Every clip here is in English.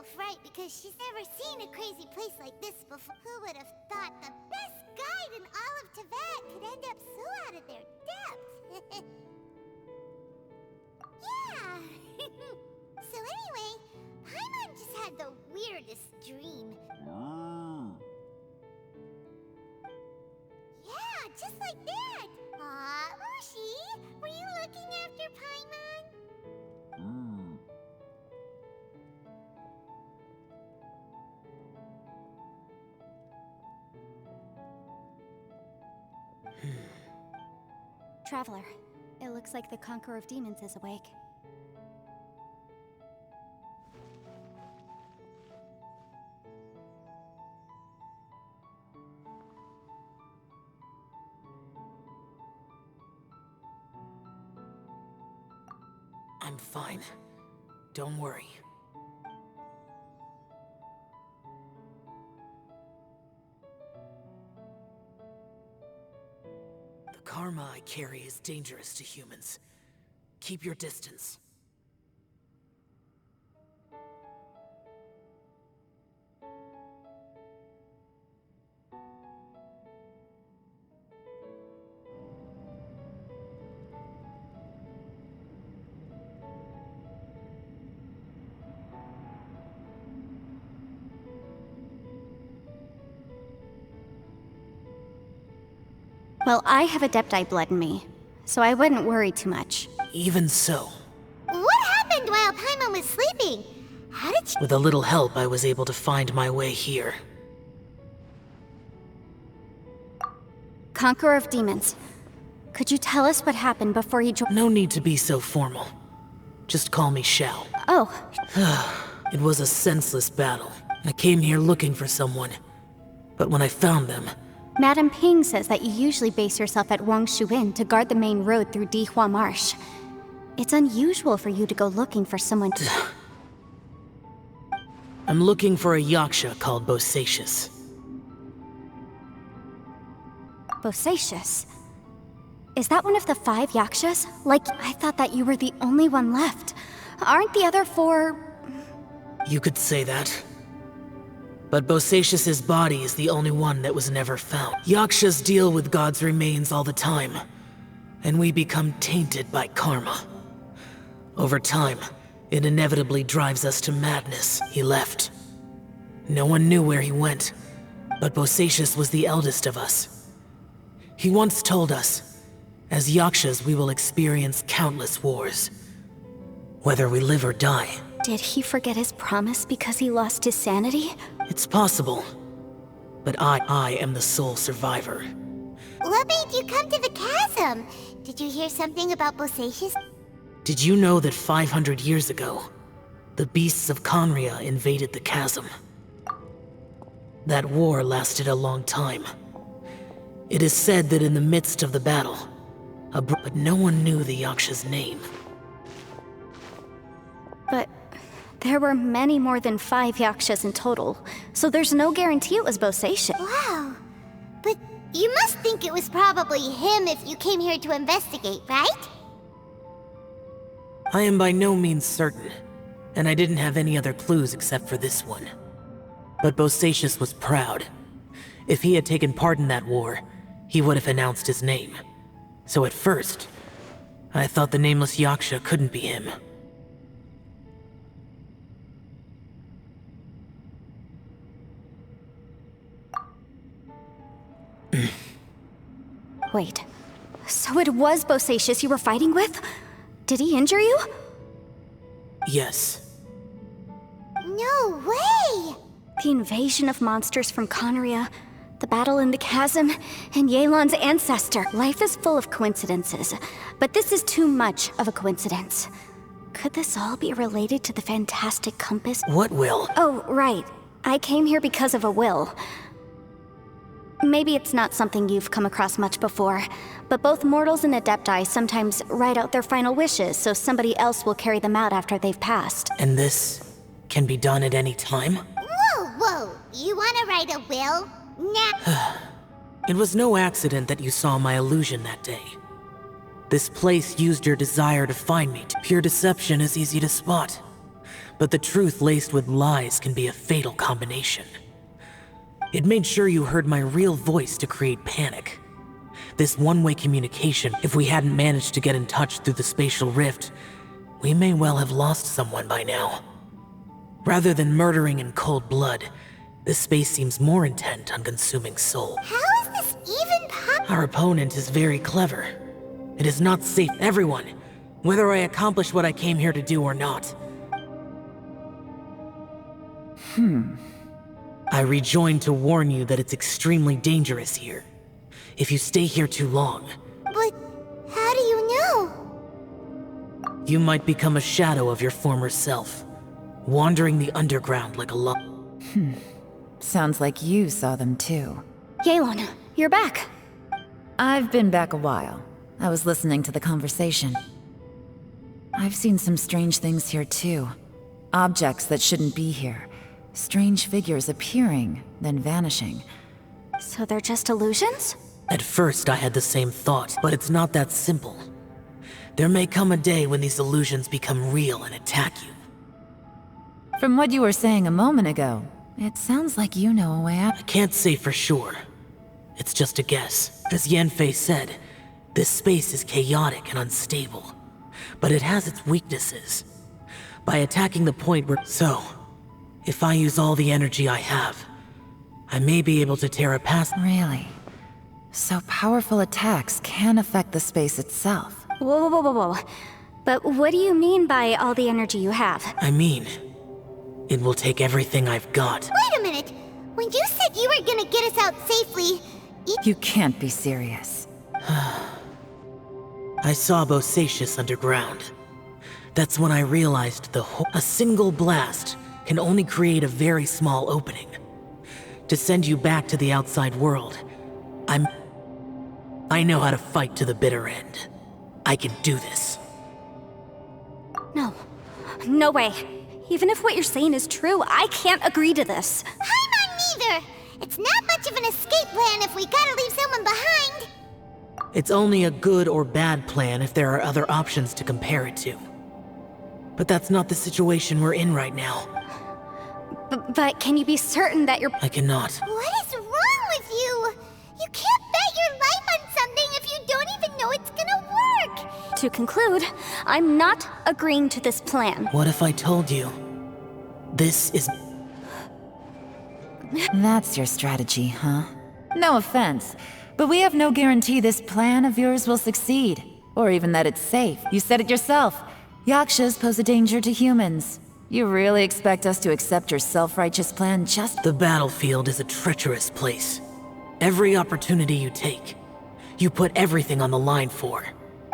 herself right because she's never seen a crazy place like this before. Who would have thought the best guide in all of Tibet could end up so out of their depth? Yeah! So anyway, Paimon just had the weirdest dream. Yeah, just like that! Aw, Mushi, were you looking after Paimon? Traveler, it looks like the Conqueror of Demons is awake. I'm fine. Don't worry. The karma I carry is dangerous to humans. Keep your distance. Well, I have Adepti blood in me, so I wouldn't worry too much. Even so, What happened while Paimon was sleeping? How did she— with a little help, I was able to find my way here. Conqueror of Demons, could you tell us what happened before you joined? No need to be so formal. Just call me Shao. Oh, It was a senseless battle. I came here looking for someone. But when I found them, Madame Ping says that you usually base yourself at Wangshu Inn to guard the main road through Dihua Marsh. It's unusual for you to go looking for someone to— I'm looking for a yaksha called Bosacius. Bosacius? Is that one of the 5 yakshas? Like, I thought that you were the only one left. Aren't the other 4... You could say that. But Bosacius's body is the only one that was never found. Yakshas deal with God's remains all the time, and we become tainted by karma. Over time, it inevitably drives us to madness. He left. No one knew where he went, but Bosacius was the eldest of us. He once told us, as yakshas we will experience countless wars, whether we live or die. Did he forget his promise because he lost his sanity? It's possible, but I am the sole survivor. What made you come to the chasm? Did you hear something about Bosacius? Did you know that 500 years ago, the beasts of Conria invaded the chasm? That war lasted a long time. It is said that in the midst of the battle, but no one knew the yaksha's name. But there were many more than 5 yakshas in total, so there's no guarantee it was Bosacius. Wow. But you must think it was probably him if you came here to investigate, right? I am by no means certain, and I didn't have any other clues except for this one. But Bosacius was proud. If he had taken part in that war, he would have announced his name. So at first, I thought the nameless yaksha couldn't be him. Wait, so it was Bosacius you were fighting with? Did he injure you? Yes. No way! The invasion of monsters from Conria, the battle in the chasm, and Yelan's ancestor. Life is full of coincidences, but this is too much of a coincidence. Could this all be related to the fantastic compass? What will? Oh, right. I came here because of a will. Maybe it's not something you've come across much before, but both mortals and adepti sometimes write out their final wishes so somebody else will carry them out after they've passed. And this can be done at any time? Whoa! You wanna write a will? Nah. It was no accident that you saw my illusion that day. This place used your desire to find me. Pure deception is easy to spot. but the truth laced with lies can be a fatal combination. It made sure you heard my real voice to create panic. This one-way communication, if we hadn't managed to get in touch through the spatial rift, we may well have lost someone by now. Rather than murdering in cold blood, this space seems more intent on consuming soul. How is this even possible? Our opponent is very clever. It is not safe for everyone, whether I accomplish what I came here to do or not. I rejoined to warn you that it's extremely dangerous here. If you stay here too long... But how do you know? You might become a shadow of your former self, wandering the underground like a Sounds like you saw them too. Yelan, you're back. I've been back a while. I was listening to the conversation. I've seen some strange things here too. Objects that shouldn't be here. Strange figures appearing, then vanishing. So they're just illusions? At first, I had the same thought, but it's not that simple. There may come a day when these illusions become real and attack you. From what you were saying a moment ago, it sounds like you know a way out. I can't say for sure. It's just a guess. As Yanfei said, this space is chaotic and unstable, but it has its weaknesses. By attacking the point where... So, if I use all the energy I have, I may be able to tear it past... Really? So powerful attacks can affect the space itself. Whoa, whoa, whoa, whoa. But what do you mean by all the energy you have? I mean, it will take everything I've got. Wait a minute. When you said you were gonna get us out safely, You can't be serious. I saw Bosacius underground. That's when I realized a single blast can only create a very small opening. To send you back to the outside world, I know how to fight to the bitter end. I can do this. No. No way. Even if what you're saying is true, I can't agree to this. I'm not neither. It's not much of an escape plan if we gotta leave someone behind. It's only a good or bad plan if there are other options to compare it to. But that's not the situation we're in right now. But can you be certain that you're... I cannot. What is wrong with you? You can't bet your life on something if you don't even know it's gonna work. To conclude, I'm not agreeing to this plan. What if I told you? This is... That's your strategy, huh? No offense, but we have no guarantee this plan of yours will succeed. Or even that it's safe. You said it yourself. Yakshas pose a danger to humans. You really expect us to accept your self-righteous plan just... The battlefield is a treacherous place. Every opportunity you take, you put everything on the line for.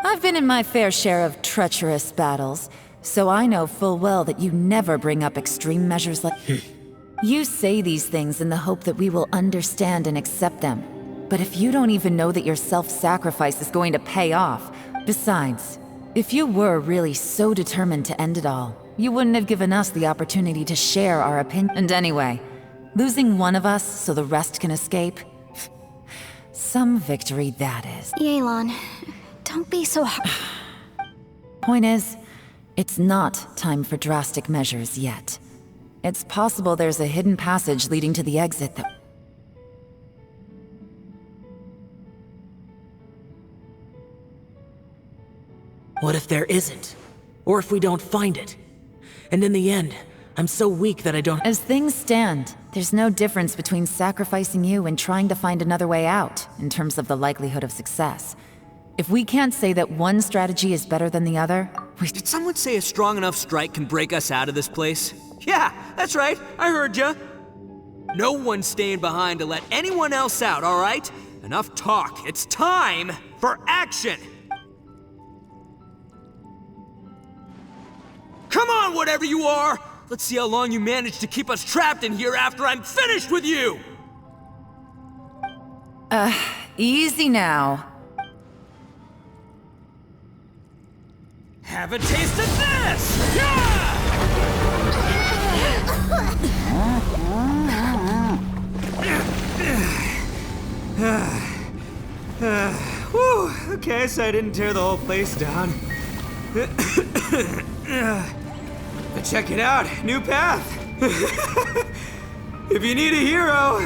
I've been in my fair share of treacherous battles, so I know full well that you never bring up extreme measures like... You say these things in the hope that we will understand and accept them. But if you don't even know that your self-sacrifice is going to pay off... Besides, if you were really so determined to end it all, you wouldn't have given us the opportunity to share our opinion. And anyway, losing one of us so the rest can escape... Some victory that is. Yelan, don't be so hard. Point is, it's not time for drastic measures yet. It's possible there's a hidden passage leading to the exit that... What if there isn't? Or if we don't find it? And in the end, I'm so weak that I don't... As things stand, there's no difference between sacrificing you and trying to find another way out, in terms of the likelihood of success. If we can't say that one strategy is better than the other, Did someone say a strong enough strike can break us out of this place? Yeah, that's right, I heard ya. No one's staying behind to let anyone else out, all right? Enough talk, it's time for action! Come on, whatever you are! Let's see how long you manage to keep us trapped in here after I'm finished with you! easy now. Have a taste of this! Yeah! Whew, okay, so I didn't tear the whole place down. Check it out, new path. If you need a hero,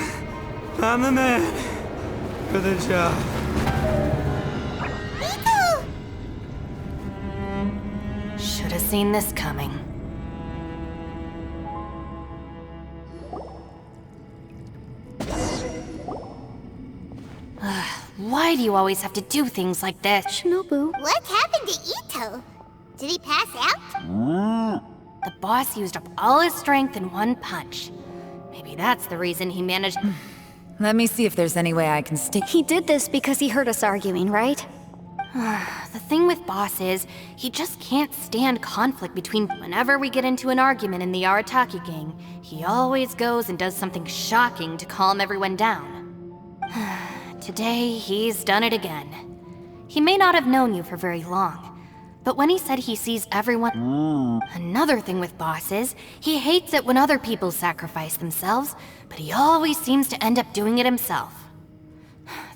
I'm the man for the job. Ito! Should have seen this coming. Why do you always have to do things like this? Shinobu. What happened to Ito? Did he pass out? The boss used up all his strength in one punch. Maybe that's the reason he managed. Let me see if there's any way I can stay. He did this because he heard us arguing, right? The thing with boss is, he just can't stand conflict between. Whenever we get into an argument in the Arataki gang, he always goes and does something shocking to calm everyone down. Today, he's done it again. He may not have known you for very long, but when he said he sees everyone... Another thing with boss is, he hates it when other people sacrifice themselves, but he always seems to end up doing it himself.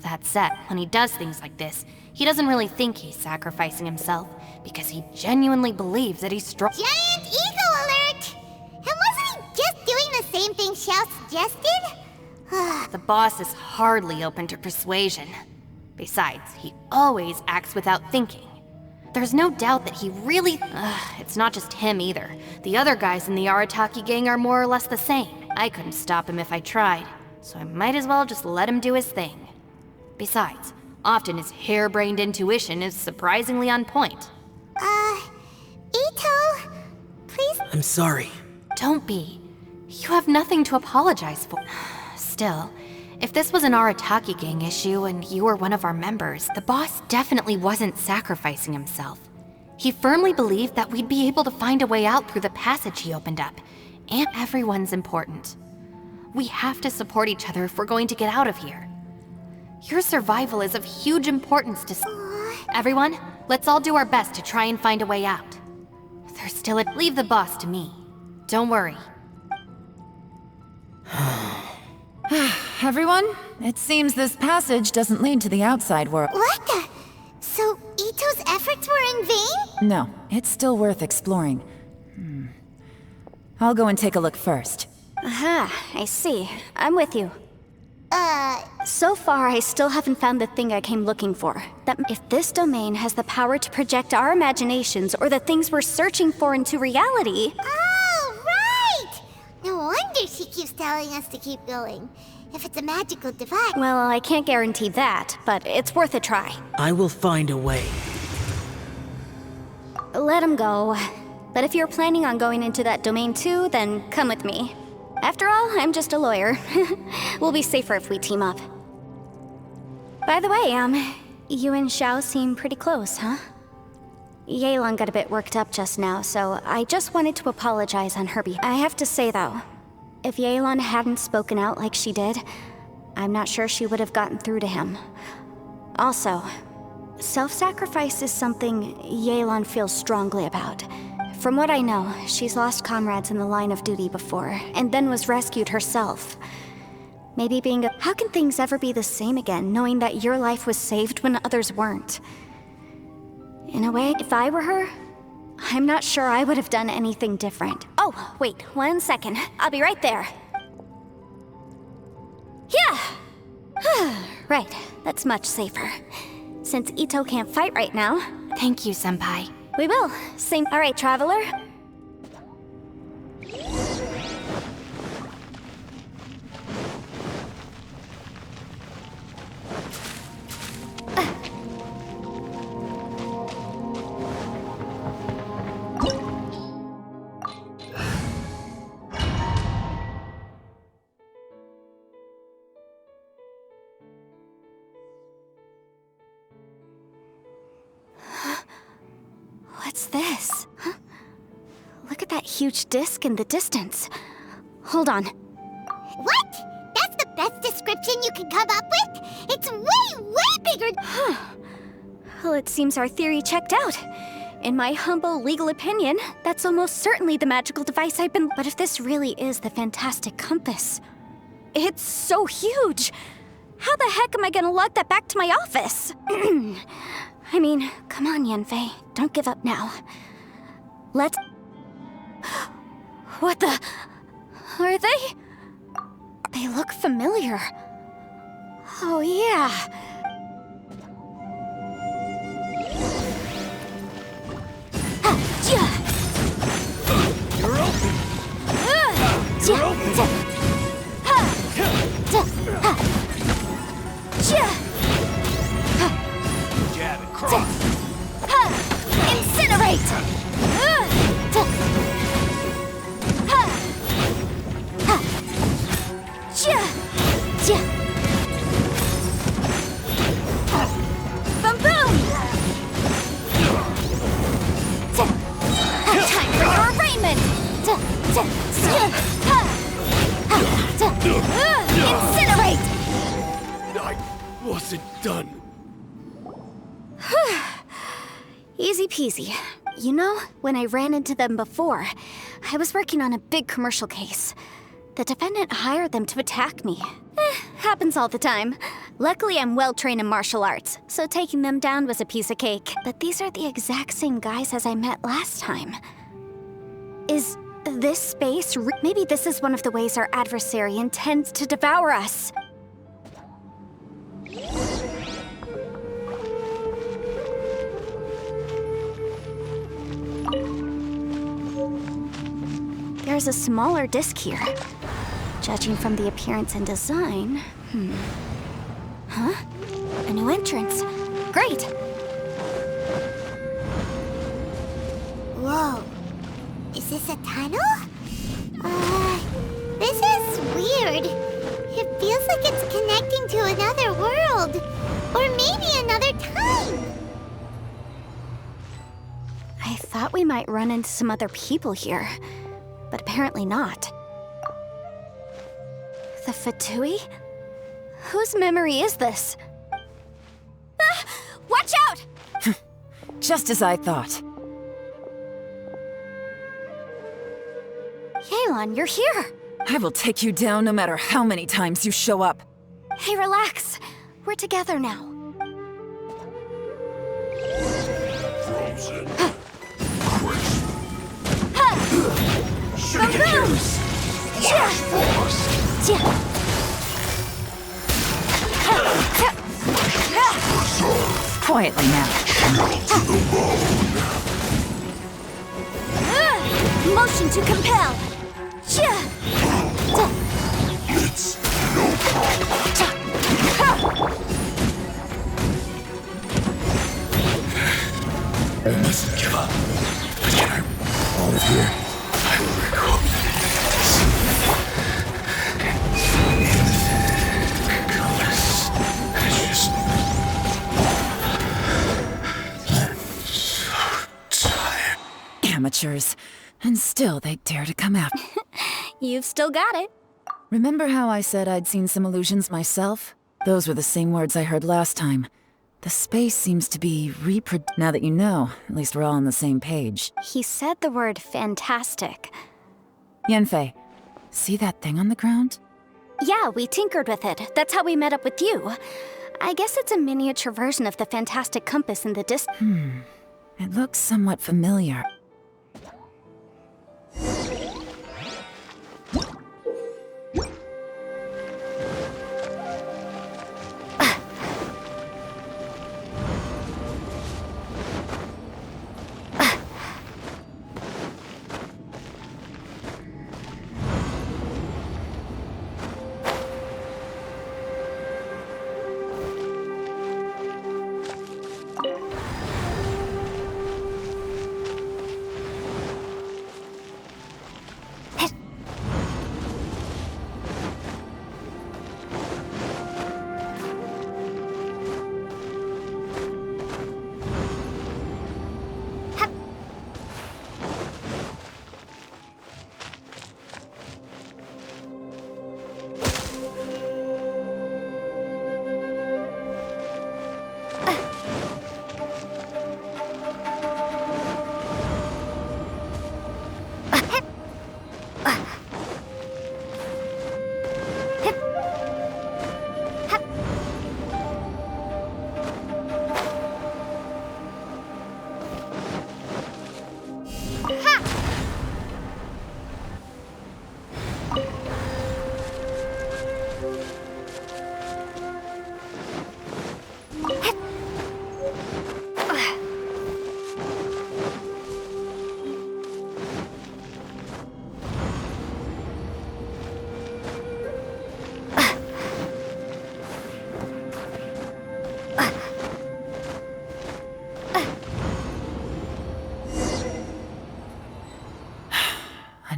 That said, when he does things like this, he doesn't really think he's sacrificing himself, because he genuinely believes that he's strong. Giant ego alert! And wasn't he just doing the same thing Xiao suggested? The boss is hardly open to persuasion. Besides, he always acts without thinking. There's no doubt that he really... it's not just him either. The other guys in the Arataki gang are more or less the same. I couldn't stop him if I tried, so I might as well just let him do his thing. Besides, often his harebrained intuition is surprisingly on point. Ito, please. I'm sorry. Don't be. You have nothing to apologize for. Still, if this was an Arataki gang issue and you were one of our members, the boss definitely wasn't sacrificing himself. He firmly believed that we'd be able to find a way out through the passage he opened up, and everyone's important. We have to support each other if we're going to get out of here. Your survival is of huge importance to everyone. Let's all do our best to try and find a way out. There's still a... Leave the boss to me. Don't worry. Everyone, it seems this passage doesn't lead to the outside world. What the? So Ito's efforts were in vain? No, it's still worth exploring. I'll go and take a look first. Aha, I see. I'm with you. So far, I still haven't found the thing I came looking for. That if this domain has the power to project our imaginations or the things we're searching for into reality... Oh, right! No wonder she keeps telling us to keep going. If it's a magical device... Well, I can't guarantee that, but it's worth a try. I will find a way. Let him go. But if you're planning on going into that domain too, then come with me. After all, I'm just a lawyer. We'll be safer if we team up. By the way, you and Xiao seem pretty close, huh? Yelan got a bit worked up just now, so I just wanted to apologize on her behalf. I have to say though, if Yelan hadn't spoken out like she did, I'm not sure she would have gotten through to him. Also, self-sacrifice is something Yelan feels strongly about. From what I know, she's lost comrades in the line of duty before, and then was rescued herself. Maybe being a... How can things ever be the same again, knowing that your life was saved when others weren't? In a way, if I were her, I'm not sure I would have done anything different. Oh, wait, 1 second. I'll be right there. Yeah! Right, that's much safer. Since Ito can't fight right now... Thank you, Senpai. We will. Same. All right, traveler. What's this? Huh? Look at that huge disc in the distance. Hold on. What? That's the best description you can come up with? It's way, way bigger... Well, it seems our theory checked out. In my humble legal opinion, that's almost certainly the magical device I've been... But if this really is the fantastic compass, it's so huge! How the heck am I gonna lug that back to my office? I mean, come on, Yanfei. Don't give up now. Let's... What the... Are they... They look familiar. Oh, yeah. You're open! You're open! Jab and cross! Incinerate! Boom boom! Time for your arraignment! Incinerate! I wasn't done. Easy peasy. You know, when I ran into them before, I was working on a big commercial case. The defendant hired them to attack me. Happens all the time. Luckily, I'm well-trained in martial arts, so taking them down was a piece of cake. But these are the exact same guys as I met last time. Is this space... Maybe this is one of the ways our adversary intends to devour us. There's a smaller disc here. Judging from the appearance and design... Huh? A new entrance. Great! Whoa. Is this a tunnel? This is weird. It feels like it's connecting to another world. Or maybe another time. I thought we might run into some other people here, but apparently not. The Fatui? Whose memory is this? Ah! Watch out! Just as I thought. Yelan, you're here! I will take you down no matter how many times you show up. Hey, relax. We're together now. Frozen. Shurikens! Flash force. Quietly now. Shield to the bone. Motion to compel. It's no problem. I mustn't give up. But when I'm out of here, I will recall Nicholas. I'm so tired. Amateurs. And still they dare to come after. You've still got it. Remember how I said I'd seen some illusions myself? Those were the same words I heard last time. The space seems to be Now that you know, at least we're all on the same page. He said the word fantastic. Yanfei, see that thing on the ground? Yeah, we tinkered with it. That's how we met up with you. I guess it's a miniature version of the fantastic compass in the It looks somewhat familiar.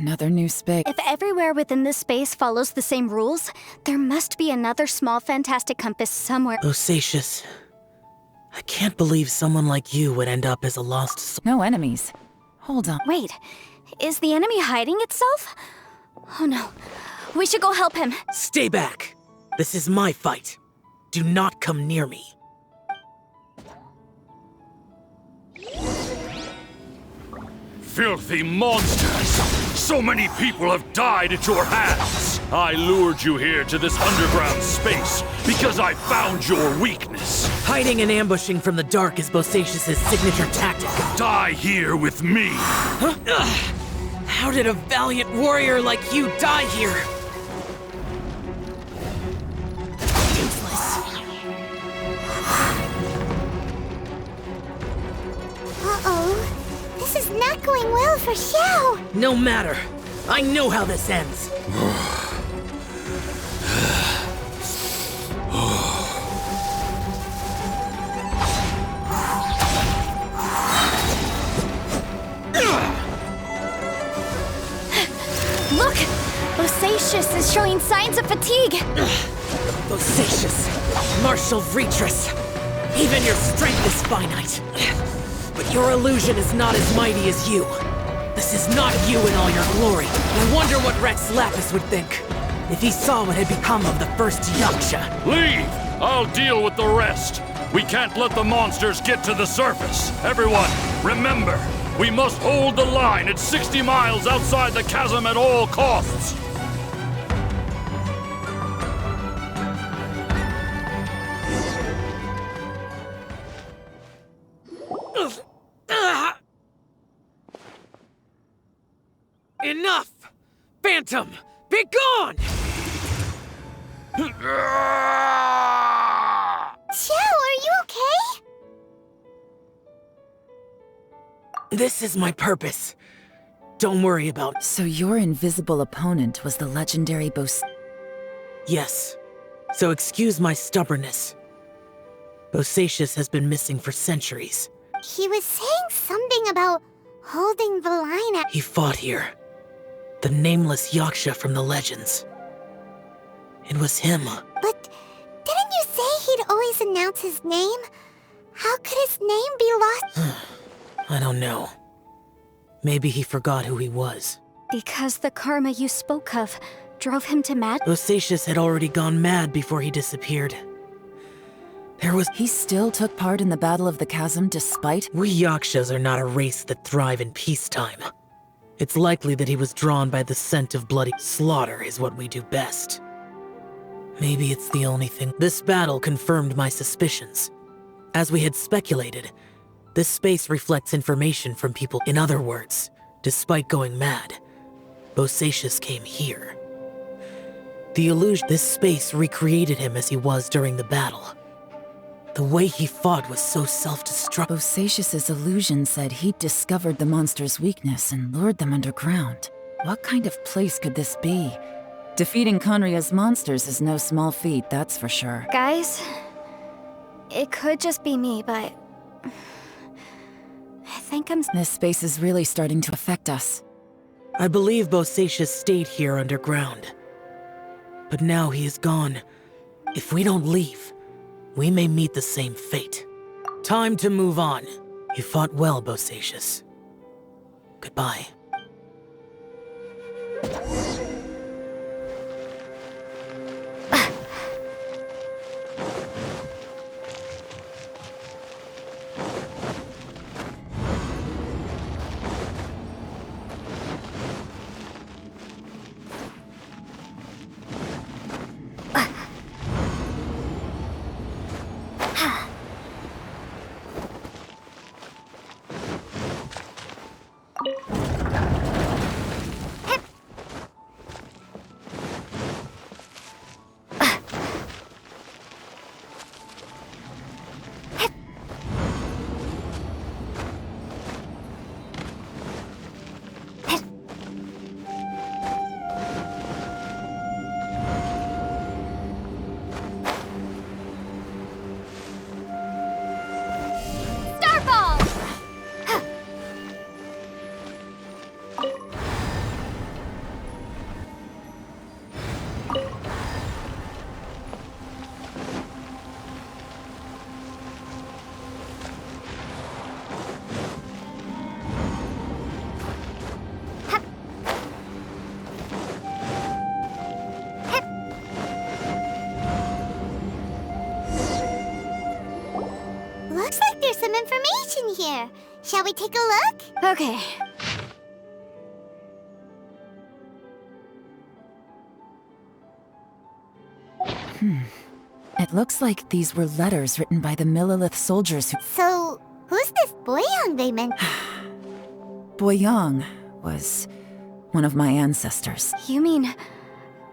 Another new space. If everywhere within this space follows the same rules, there must be another small fantastic compass somewhere. Bosacius, I can't believe someone like you would end up as a lost soul. No enemies. Hold on. Wait, is the enemy hiding itself? Oh no, we should go help him. Stay back. This is my fight. Do not come near me. Filthy monsters! So many people have died at your hands! I lured you here to this underground space because I found your weakness. Hiding and ambushing from the dark is Bosacius' signature tactic. Die here with me! How did a valiant warrior like you die here? Useless. Uh-oh. This is not going well for Xiao. No matter. I know how this ends. Look! Bosacius is showing signs of fatigue. Bosacius, martial retreat. Even your strength is finite. But your illusion is not as mighty as you. This is not you in all your glory. I wonder what Rex Lapis would think if he saw what had become of the first Yaksha. Leave! I'll deal with the rest. We can't let the monsters get to the surface. Everyone, remember, we must hold the line at 60 miles outside the chasm at all costs. Enough! Phantom, be gone! Xiao, are you okay? This is my purpose. Don't worry about... So your invisible opponent was the legendary Yes. So excuse my stubbornness. Bosacius has been missing for centuries. He was saying something about holding the line at... He fought here. The nameless Yaksha from the legends. It was him. But didn't you say he'd always announce his name? How could his name be lost? I don't know. Maybe he forgot who he was. Because the karma you spoke of drove him to mad? Bosacius had already gone mad before he disappeared. He still took part in the Battle of the Chasm despite... We Yakshas are not a race that thrive in peacetime. It's likely that he was drawn by the scent of bloody slaughter is what we do best. Maybe it's the only thing. This battle confirmed my suspicions. As we had speculated, this space reflects information from people. In other words, despite going mad, Bosacius came here. The illusion, this space recreated him as he was during the battle. The way he fought was so self-destructive. Bosacius's illusion said he'd discovered the monster's weakness and lured them underground. What kind of place could this be? Defeating Conria's monsters is no small feat, that's for sure. Guys, it could just be me, but... I think I'm... This space is really starting to affect us. I believe Bosacius stayed here underground. But now he is gone. If we don't leave, we may meet the same fate. Time to move on. You fought well, Bosacius. Goodbye. there's some information here. Shall we take a look? Okay. It looks like these were letters written by the Millilith soldiers who... So, who's this Boyang they mentioned? Boyang was one of my ancestors. You mean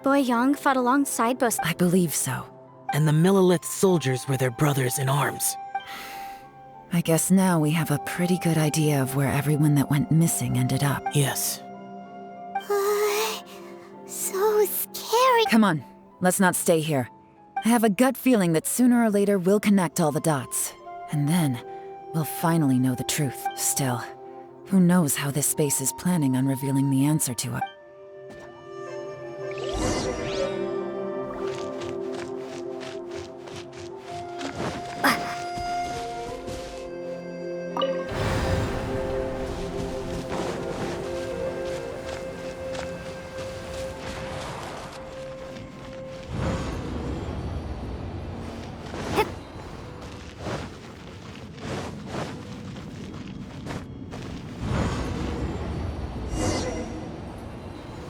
Boyang fought alongside Bos... I believe so. And the Millilith soldiers were their brothers in arms. I guess now we have a pretty good idea of where everyone that went missing ended up. Yes. So scary. Come on, let's not stay here. I have a gut feeling that sooner or later we'll connect all the dots. And then, we'll finally know the truth. Still, who knows how this space is planning on revealing the answer to us.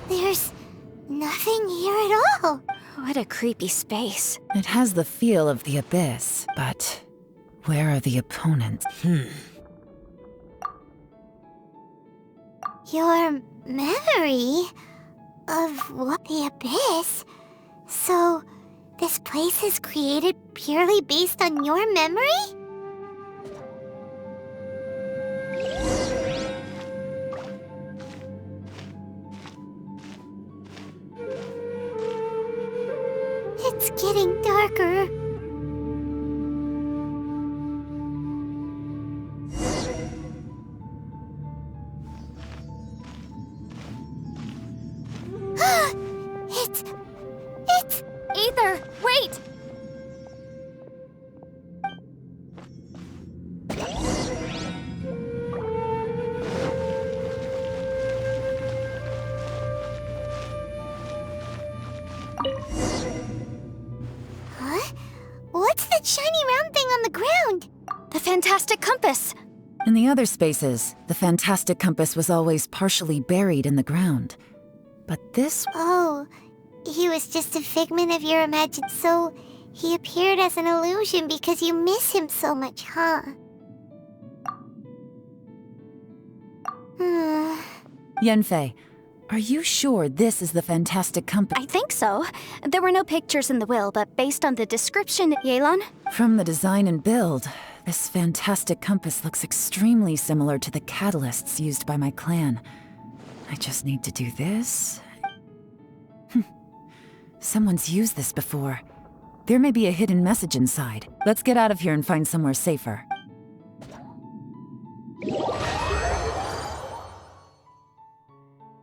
There's nothing here at all. What a creepy space. It has the feel of the abyss, but where are the opponents? Your memory of what the abyss? So, this place is created purely based on your memory? It's getting darker. It's... Aether, wait! Huh? What's that shiny round thing on the ground? The fantastic compass! In the other spaces, the fantastic compass was always partially buried in the ground. But this... Oh, he was just a figment of your imagination, so he appeared as an illusion because you miss him so much, huh? Yanfei, are you sure this is the fantastic compass? I think so. There were no pictures in the will, but based on the description, Yelan? From the design and build, this fantastic compass looks extremely similar to the catalysts used by my clan. I just need to do this. Someone's used this before. There may be a hidden message inside. Let's get out of here and find somewhere safer.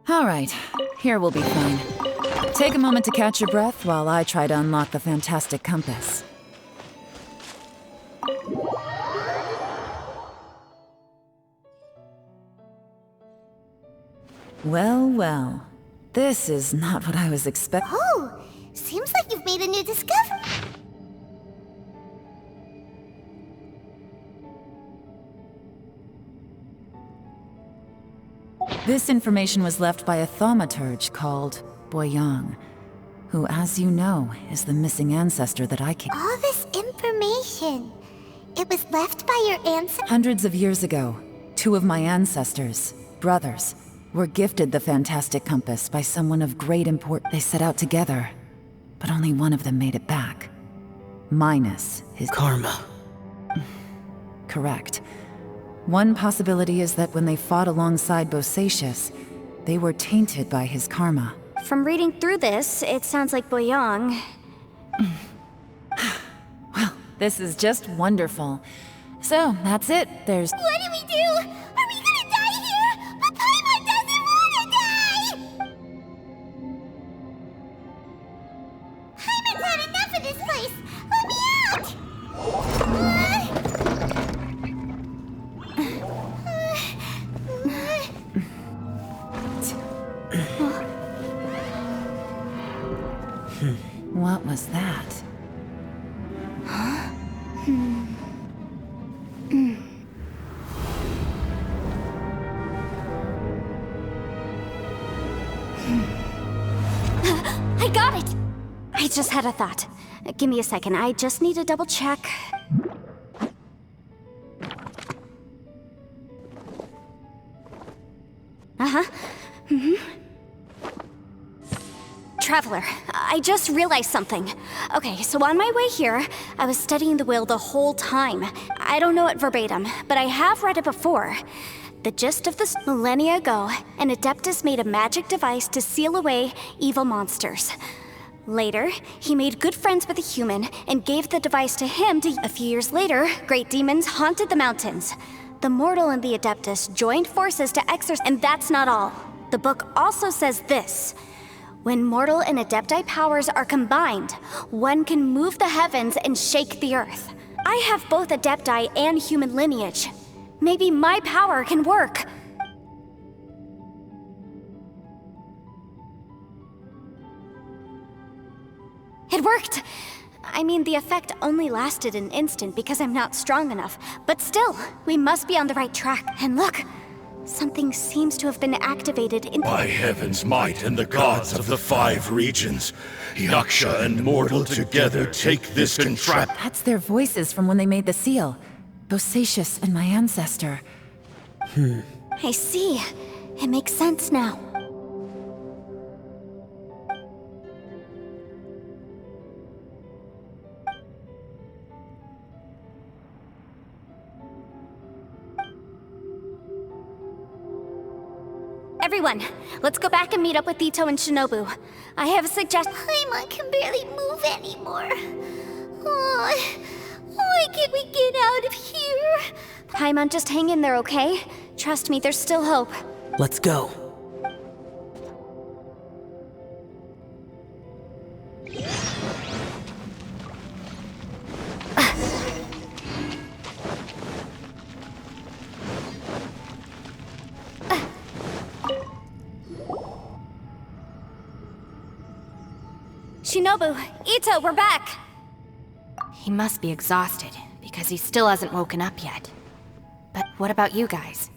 All right, here we'll be fine. Take a moment to catch your breath while I try to unlock the fantastic compass. Well, well. This is not what I was expecting. Oh, seems like you've made a new discovery. This information was left by a thaumaturge called Boyang, who, as you know, is the missing ancestor that I came. All this information, it was left by your ancestors? Hundreds of years ago, two of my ancestors, brothers, were gifted the fantastic compass by someone of great importance. They set out together, but only one of them made it back. Minus his... Karma. Correct. One possibility is that when they fought alongside Bosacius, they were tainted by his karma. From reading through this, it sounds like Boyang... Well, this is just wonderful. So, that's it. There's... What do we do? Are we gonna die here? But Paimon doesn't wanna die! Paimon's had enough of this place! Let me out! What was that? just had a thought. Give me a second, I just need to double check. Traveler, I just realized something. Okay, so on my way here, I was studying the will the whole time. I don't know it verbatim, but I have read it before. The gist of this: millennia ago, an Adeptus made a magic device to seal away evil monsters. Later, he made good friends with a human and gave the device to him to... A few years later, great demons haunted the mountains. The mortal and the Adeptus joined forces to exorcise... And that's not all. The book also says this: when mortal and Adepti powers are combined, one can move the heavens and shake the earth. I have both Adepti and human lineage. Maybe my power can work. It worked! I mean, the effect only lasted an instant because I'm not strong enough. But still, we must be on the right track. And look, something seems to have been activated in... By heaven's might and the gods of the 5 regions, Yaksha and mortal together take this contraption. That's their voices from when they made the seal. Bosacius and my ancestor. I see. It makes sense now. Everyone, let's go back and meet up with Ito and Shinobu. I have a suggestion. Paimon can barely move anymore. Oh, why can't we get out of here? Paimon, just hang in there, okay? Trust me, there's still hope. Let's go. Shinobu, Ito, we're back! He must be exhausted, because he still hasn't woken up yet. But what about you guys?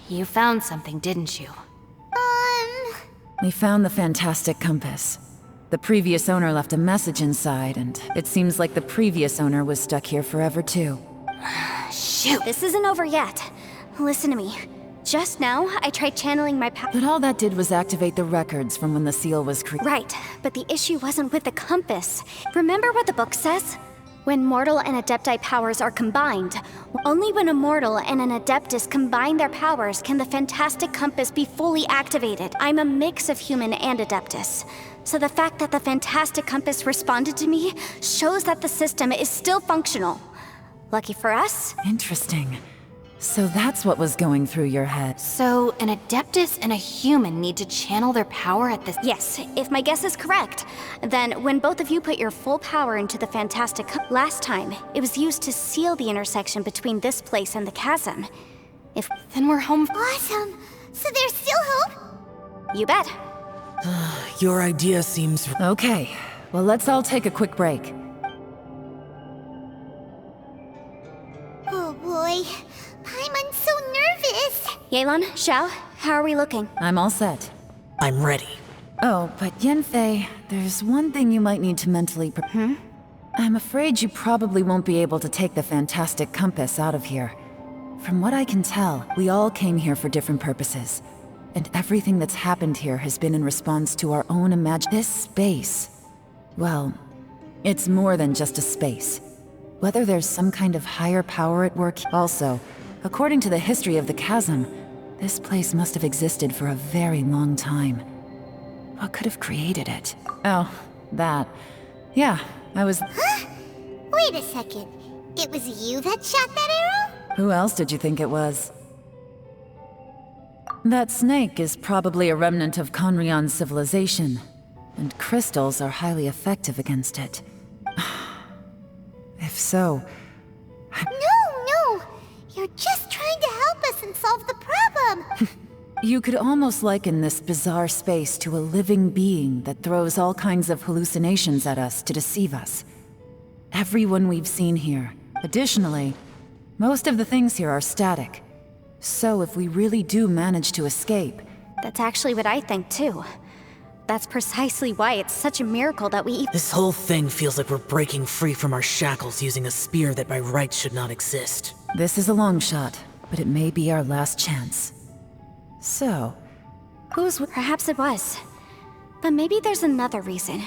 You found something, didn't you? We found the fantastic compass. The previous owner left a message inside, and it seems like the previous owner was stuck here forever too. Shoot! This isn't over yet. Listen to me. Just now, I tried channeling my power. But all that did was activate the records from when the seal was created. Right, but the issue wasn't with the compass. Remember what the book says? When mortal and Adepti powers are combined, only when a mortal and an Adeptus combine their powers can the fantastic compass be fully activated. I'm a mix of human and Adeptus. So the fact that the fantastic compass responded to me shows that the system is still functional. Lucky for us. Interesting. So that's what was going through your head. So, an Adeptus and a human need to channel their power at this... Yes, if my guess is correct. Then, when both of you put your full power into the fantastic last time, it was used to seal the intersection between this place and the chasm. If... Then we're home... Awesome! So there's still hope? You bet. Your idea seems... Okay, well let's all take a quick break. Oh boy. Paimon's so nervous! Yelan, Xiao, how are we looking? I'm all set. I'm ready. Oh, but Yanfei, there's one thing you might need to mentally prepare. I'm afraid you probably won't be able to take the fantastic compass out of here. From what I can tell, we all came here for different purposes. And everything that's happened here has been in response to our own This space. Well, it's more than just a space. Whether there's some kind of higher power at work. Also, according to the history of the chasm, this place must have existed for a very long time. What could have created it? Oh, that. Yeah, I was... Huh? Wait a second. It was you that shot that arrow? Who else did you think it was? That snake is probably a remnant of Conrion's civilization, and crystals are highly effective against it. If so... No! You're just trying to help us and solve the problem! You could almost liken this bizarre space to a living being that throws all kinds of hallucinations at us to deceive us. Everyone we've seen here. Additionally, most of the things here are static. So if we really do manage to escape... That's actually what I think, too. That's precisely why it's such a miracle that we This whole thing feels like we're breaking free from our shackles using a spear that by rights should not exist. This is a long shot, but it may be our last chance. So, Perhaps it was. But maybe there's another reason.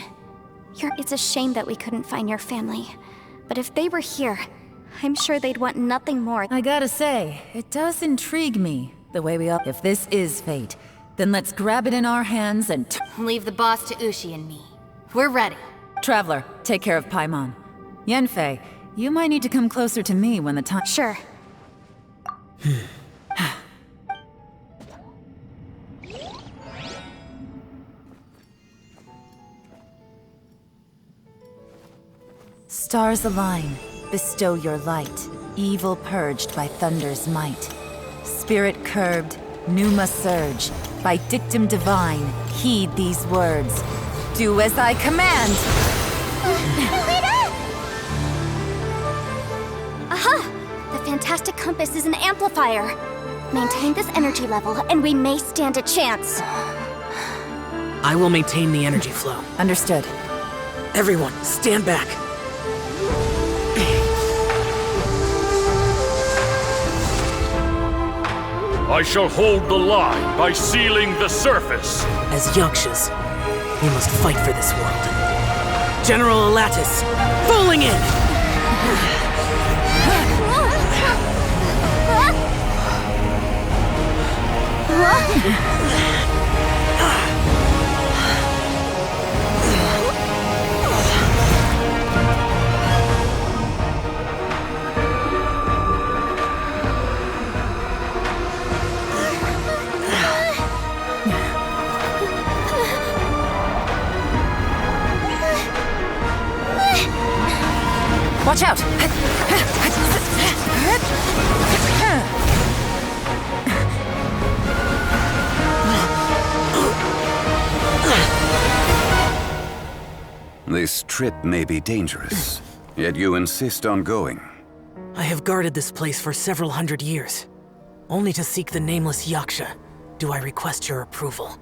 It's a shame that we couldn't find your family. But if they were here, I'm sure they'd want nothing more. I gotta say, it does intrigue me, the way we all— If this is fate, then let's grab it in our hands and Leave the boss to Ushi and me. We're ready. Traveler, take care of Paimon. Yanfei, you might need to come closer to me when the time— Sure. Stars align, bestow your light, evil purged by thunder's might. Spirit curbed, pneuma surge, by dictum divine, heed these words. Do as I command! Aha! The fantastic compass is an amplifier. Maintain this energy level, and we may stand a chance. I will maintain the energy flow. Understood. Everyone, stand back. I shall hold the line by sealing the surface. As Yakshas, we must fight for this world. General Alatus, falling in! Watch out! This trip may be dangerous, yet you insist on going. I have guarded this place for several hundred years. Only to seek the nameless Yaksha do I request your approval.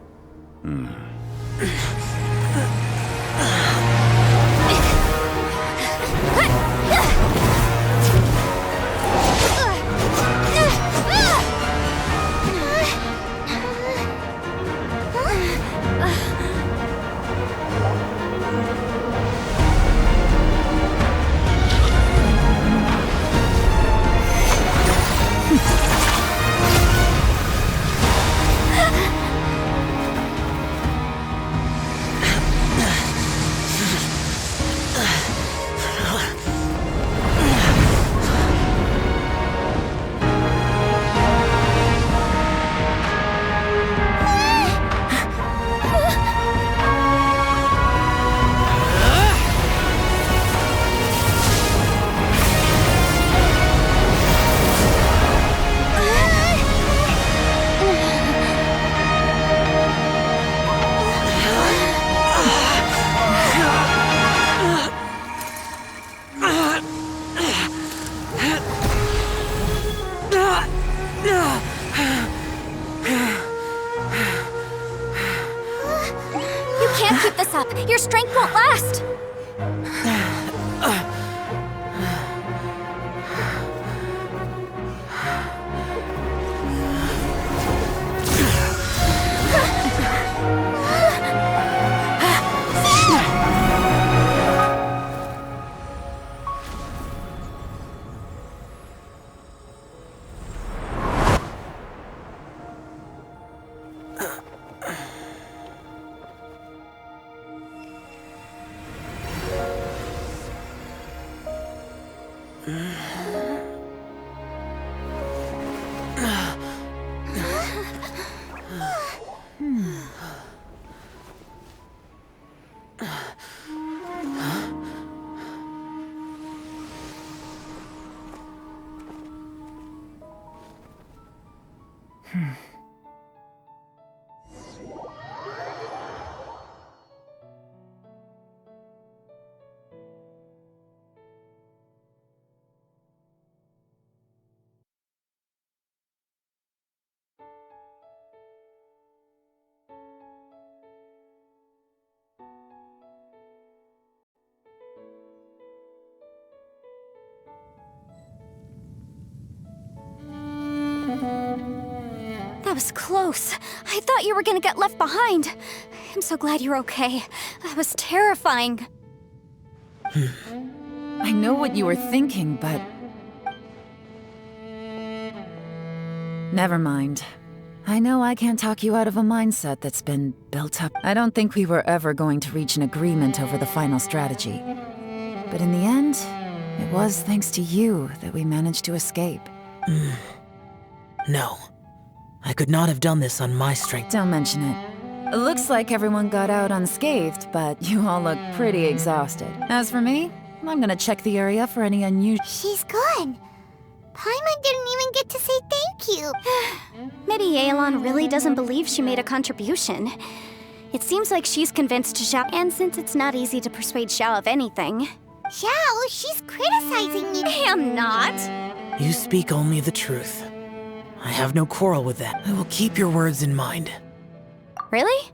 Your strength won't last! That was close. I thought you were gonna get left behind. I'm so glad you're okay. That was terrifying. I know what you were thinking, but... Never mind. I know I can't talk you out of a mindset that's been built up. I don't think we were ever going to reach an agreement over the final strategy. But in the end, it was thanks to you that we managed to escape. No. I could not have done this on my strength. Don't mention it. It looks like everyone got out unscathed, but you all look pretty exhausted. As for me, I'm gonna check the area for any unusual... She's gone. Paimon didn't even get to say thank you. Maybe Yelan really doesn't believe she made a contribution. It seems like she's convinced Xiao, and since it's not easy to persuade Xiao of anything... Xiao, she's criticizing me. I am not. You speak only the truth. I have no quarrel with that. I will keep your words in mind. Really?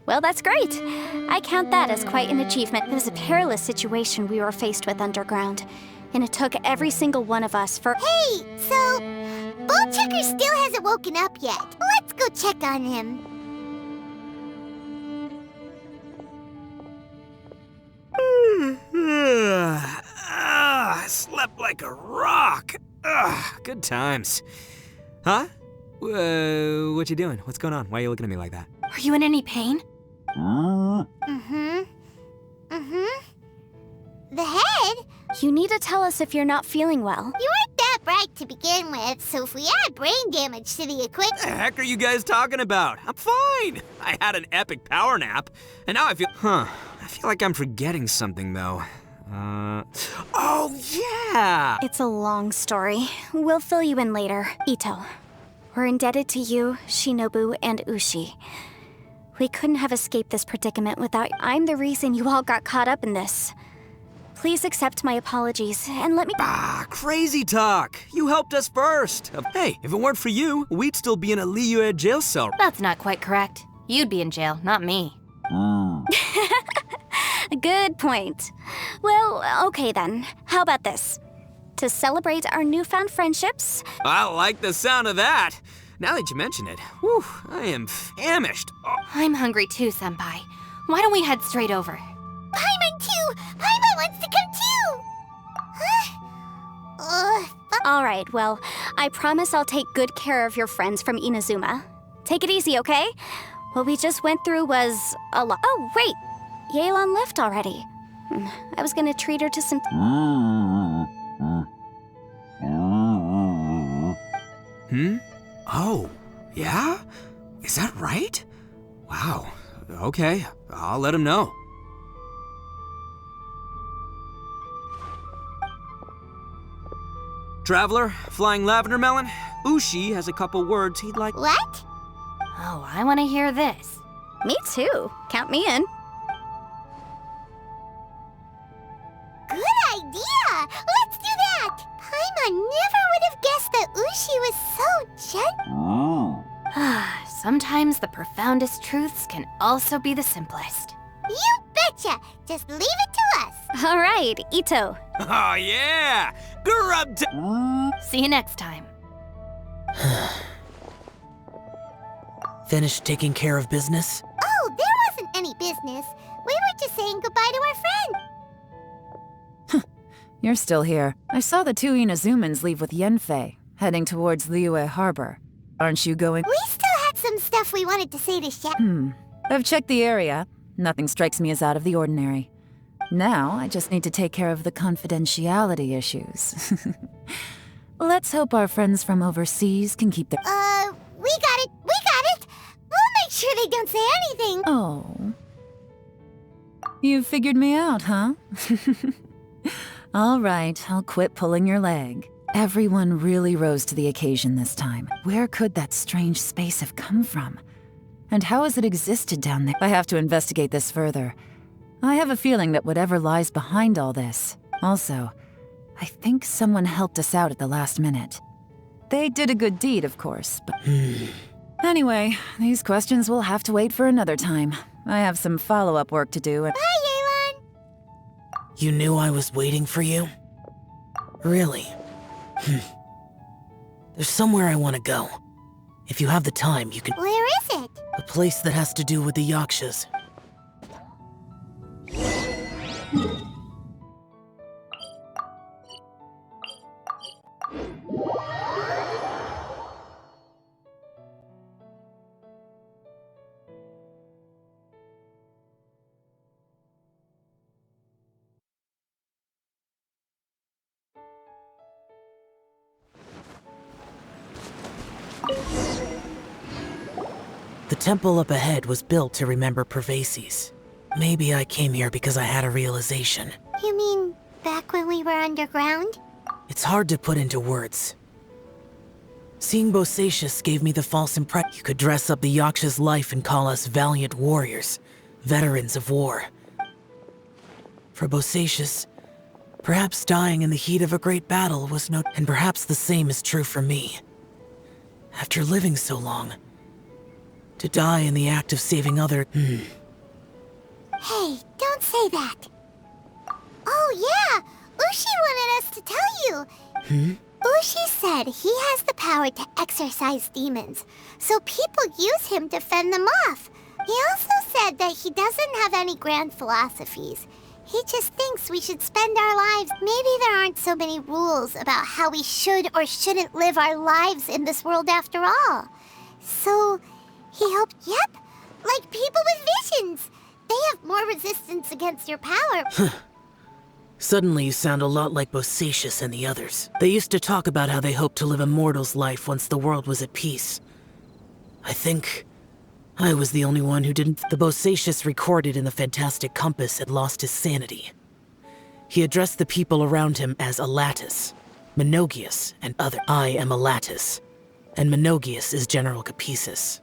Well, that's great. I count that as quite an achievement. It was a perilous situation we were faced with underground, and it took every single one of us for... Hey, so... Bullchecker still hasn't woken up yet. Let's go check on him. I slept like a rock. Good times. Huh? What you doing? What's going on? Why are you looking at me like that? Are you in any pain? The head? You need to tell us if you're not feeling well. You weren't that bright to begin with, so if we add brain damage to the equipment... What the heck are you guys talking about? I'm fine. I had an epic power nap, and now I feel... I feel like I'm forgetting something, though. Oh, yeah! It's a long story. We'll fill you in later. Ito, we're indebted to you, Shinobu, and Ushi. We couldn't have escaped this predicament without you. I'm the reason you all got caught up in this. Please accept my apologies, and let me... Crazy talk! You helped us first! Hey, if it weren't for you, we'd still be in a Liyue jail cell. That's not quite correct. You'd be in jail, not me. Good point. Well, okay then. How about this? To celebrate our newfound friendships... I like the sound of that! Now that you mention it, whew, I am famished. Oh. I'm hungry too, Senpai. Why don't we head straight over? Paimon too! Paimon wants to come too! All right, well, I promise I'll take good care of your friends from Inazuma. Take it easy, okay? What we just went through was a lot. Oh, wait! Yelan left already. I was gonna treat her to some... Oh, yeah? Is that right? Wow. Okay, I'll let him know. Traveler, flying lavender melon, Ushi has a couple words he'd like... What? Oh, I want to hear this. Me too. Count me in. Good idea! Let's do that! Paimon never would have guessed that Ushi was so gentle. Sometimes the profoundest truths can also be the simplest. You betcha! Just leave it to us! All right, Ito. Oh, yeah! Grub See you next time. Finished taking care of business? Oh, there wasn't any business. We were just saying goodbye to our friend. You're still here. I saw the two Inazumans leave with Yenfei, heading towards Liyue Harbor. Aren't you going? We still had some stuff we wanted to say to Xiao. I've checked the area. Nothing strikes me as out of the ordinary. Now, I just need to take care of the confidentiality issues. Let's hope our friends from overseas can keep their... We got it! We'll make sure they don't say anything! Oh. You figured me out, huh? All right, I'll quit pulling your leg. Everyone really rose to the occasion this time. Where could that strange space have come from? And how has it existed down there? I have to investigate this further. I have a feeling that whatever lies behind all this... Also, I think someone helped us out at the last minute. They did a good deed, of course, but... Anyway, these questions will have to wait for another time. I have some follow-up work to do and... Bye, Yelan! You knew I was waiting for you? Really? There's somewhere I want to go. If you have the time, you can— Where is it? a place that has to do with the Yakshas. The temple up ahead was built to remember Pervases. Maybe I came here because I had a realization. You mean back when we were underground? It's hard to put into words. Seeing Bosacius gave me the false impression you could dress up the Yaksha's life and call us valiant warriors, veterans of war. For Bosacius, perhaps dying in the heat of a great battle was no— and perhaps the same is true for me. After living so long, to die in the act of saving other— Hey, don't say that. Oh yeah, Ushi wanted us to tell you. Ushi said he has the power to exorcise demons, so people use him to fend them off. He also said that he doesn't have any grand philosophies. He just thinks we should spend our lives— maybe there aren't so many rules about how we should or shouldn't live our lives in this world after all. So, he hoped— yep, like people with visions. They have more resistance against your power. Suddenly you sound a lot like Bosacius and the others. They used to talk about how they hoped to live a mortal's life once the world was at peace. I think I was the only one who didn't— The Bosacius recorded in the Fantastic Compass had lost his sanity. He addressed the people around him as Alatus, Menogius, and other— I am Alatus, and Menogius is General Capisis.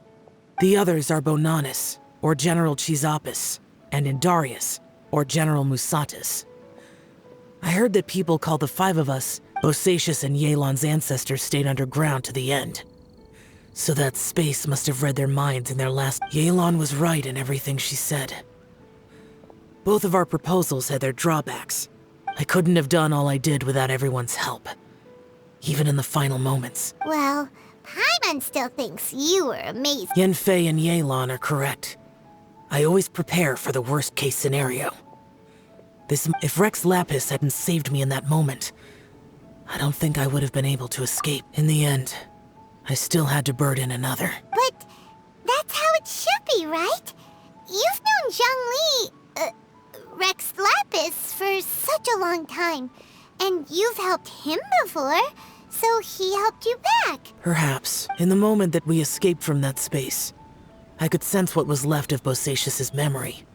The others are Bonanis, or General Chisapis, and Indarius, or General Musatus. I heard that people call the five of us— Bosacius and Yelan's ancestors stayed underground to the end. So that space must have read their minds in their last— Yelan was right in everything she said. Both of our proposals had their drawbacks. I couldn't have done all I did without everyone's help, even in the final moments. Well, Paimon still thinks you were amazing. Yanfei and Yelan are correct. I always prepare for the worst-case scenario. If Rex Lapis hadn't saved me in that moment, I don't think I would have been able to escape. In the end, I still had to burden another. But that's how it should be, right? You've known Zhongli, Rex Lapis, for such a long time, and you've helped him before, so he helped you back. Perhaps. In the moment that we escaped from that space, I could sense what was left of Bosacius' memory.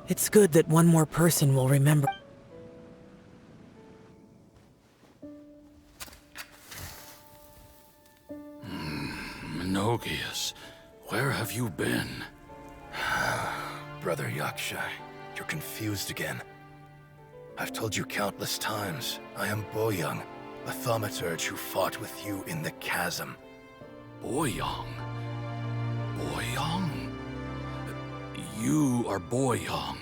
It's good that one more person will remember. Menogius, where have you been? Brother Yaksha, you're confused again. I've told you countless times, I am Boyoung, a thaumaturge who fought with you in the chasm. Boyoung? Boyoung? You are Boyoung,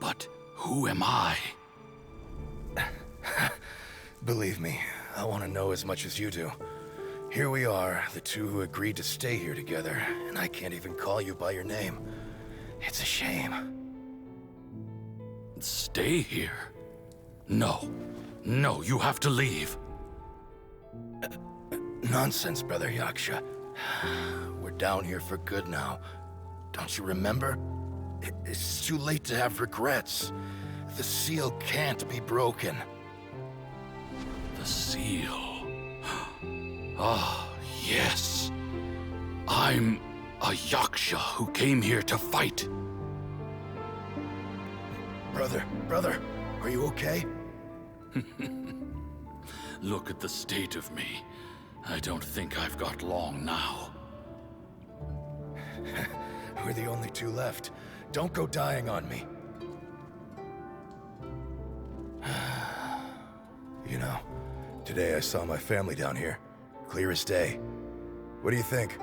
but who am I? Believe me, I want to know as much as you do. Here we are, the two who agreed to stay here together, and I can't even call you by your name. It's a shame. Stay here? No. No, you have to leave. Nonsense, Brother Yaksha. We're down here for good now. Don't you remember? It's too late to have regrets. The seal can't be broken. The seal. Ah, yes. I'm a Yaksha who came here to fight. Brother, are you okay? Look at the state of me. I don't think I've got long now. We're the only two left. Don't go dying on me. You know, today I saw my family down here. Clear as day. What do you think?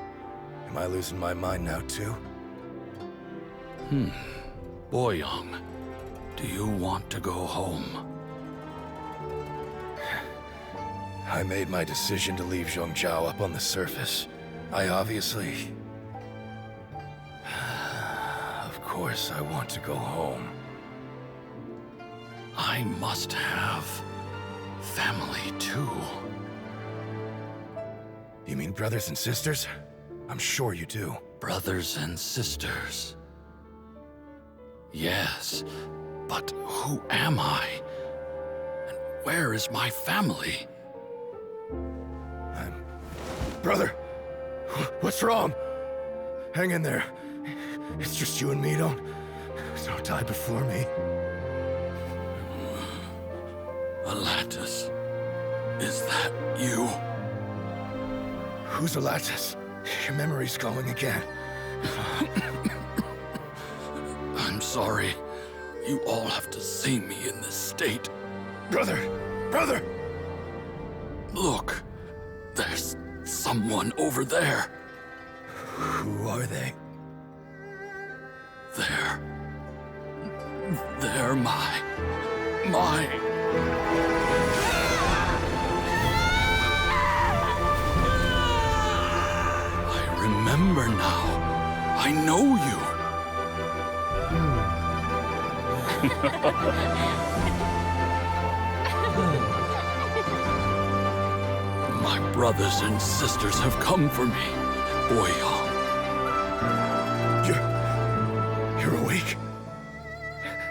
Am I losing my mind now too? Boyoung, do you want to go home? I made my decision to leave Zhongzhou up on the surface. I obviously... Of course I want to go home. I must have family too. You mean brothers and sisters? I'm sure you do. Brothers and sisters. Yes, but who am I? And where is my family? Brother, what's wrong? Hang in there. It's just you and me. Don't die before me. Alatus, is that you? Who's Alatus? Your memory's going again. I'm sorry. You all have to see me in this state. Brother! Brother! Look, there's someone over there. Who are they? They're my... I remember now. I know you. My brothers and sisters have come for me, Boyong. You're awake?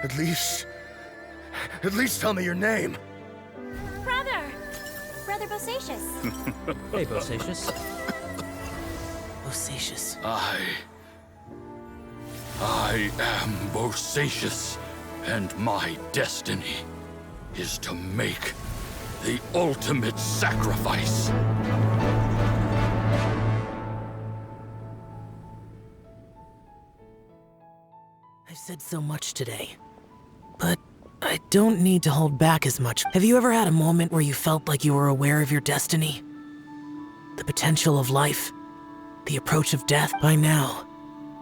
At least tell me your name. Brother Bosacious. Hey, Bosacious. Bosacious. I am Bosacious, and my destiny is to make the ultimate sacrifice. I've said so much today, but I don't need to hold back as much. Have you ever had a moment where you felt like you were aware of your destiny? The potential of life? The approach of death? By now,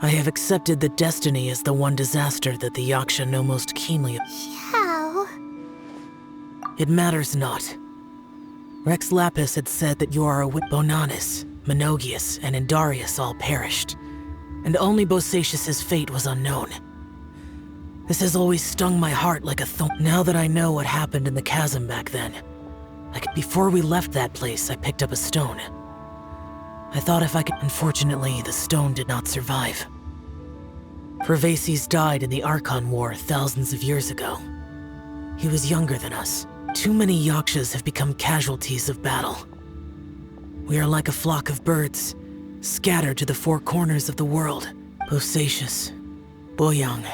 I have accepted that destiny is the one disaster that the Yaksha know most keenly. How? It matters not. Rex Lapis had said that you are a Bonanis, Menogius, and Indarius all perished, and only Bosacious's fate was unknown. This has always stung my heart like a thorn. Now that I know what happened in the chasm back then, before we left that place, I picked up a stone. I thought if I could... Unfortunately, the stone did not survive. Pervases died in the Archon War thousands of years ago. He was younger than us. Too many Yakshas have become casualties of battle. We are like a flock of birds, scattered to the four corners of the world. Bosacious, Boyong,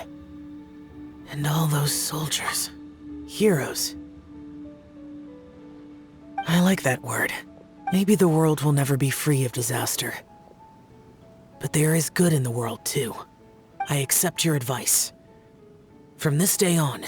and all those soldiers. Heroes. I like that word. Maybe the world will never be free of disaster. But there is good in the world, too. I accept your advice. From this day on,